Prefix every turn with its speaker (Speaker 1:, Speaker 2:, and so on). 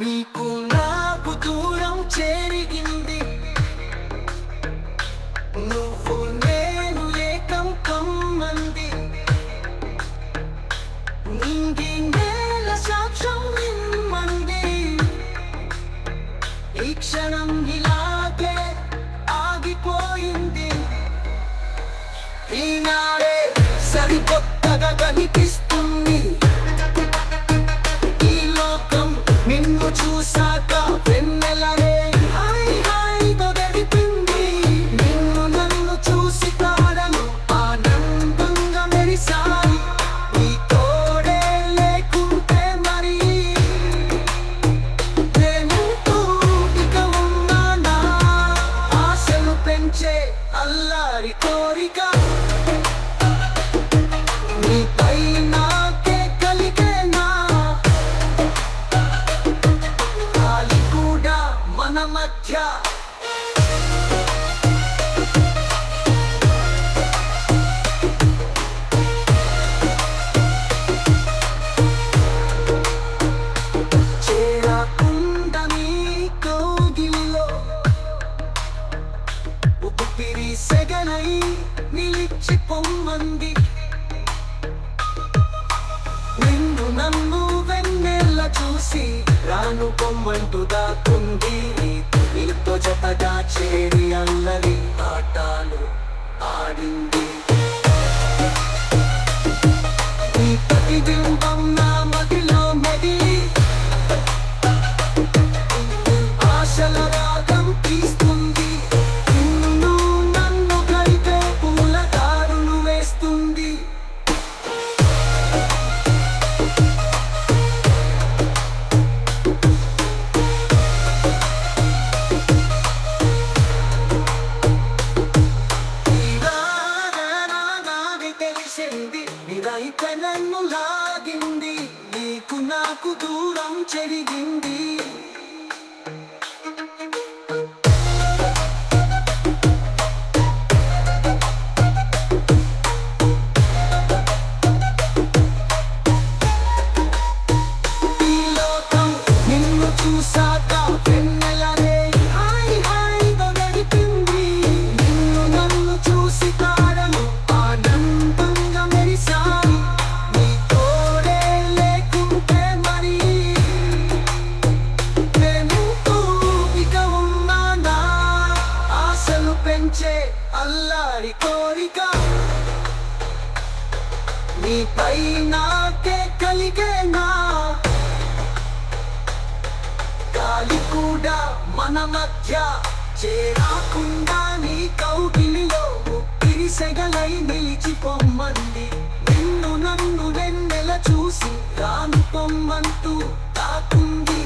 Speaker 1: నీకు నాకు దూరం చేరిగింది, నువ్వు నేను ఏకం కమ్మంది. నింగి నేల సాక్ష్యం నిమ్మంది. ఈ క్షణం ఇలాగే ఆగిపోయింది. ఈనాడే సరికొత్తగా కనిపిస్తుంది. ఈ లోకం నిన్ను చూసాక వెన్నెలనే హాయ్ హాయిగా గడిపింది. నిన్ను నన్ను చూసి తారలు ఆనందంగా మెరిసాయి. నీ తోడే లేకుంటే మరి నేనంటూ ఇక ఉన్నానా? ఆశలు పెంచే అల్లారి కోరిక నీపై నాకే కలిగేనా? గాలి కూడా మన మధ్య చేరకుండా నీ కౌగిలిలో ఊపిరి సెగనై నిలిచిపోమంది. నిన్ను నన్ను వెన్నెల చూసి రాను పొమ్మంటూ దాక్కుంది. నీతో జతగా చేరి అల్లరి ఆటలు ఆడింది. నీ ప్రతిబింబం నా మదిలో మెదిలి ఆశల రాగం తీస్తుంది. నిన్ను నన్ను కలిపే పూల దారులు వేస్తుంది. తెలిసింది నీదైతే నన్ను లాగింది. నీకు నాకు దూరం చెరిగింది. ఈ లోకం నిన్ను చూసాక వెన్నెలనే హాయ్ హాయిగా గడిపింది. నిన్ను నన్ను చూసి తారలు ఆనందంగా మెరిసాయి. నీ తోడే లేకుంటే మరి నేనంటూ ఇక ఉన్నానా? ఆశలు పెంచే అల్లారి కోరిక నీపై నాకే కలిగేనా? గాలి కూడా మన మధ్య చేరకుండా నీ కౌగిలిలో ఊపిరి సెగలై నిలిచిపోమ్మంది. నిన్ను నన్ను వెన్నెల చూసి రాను పొమ్మంటూ తాకుంది.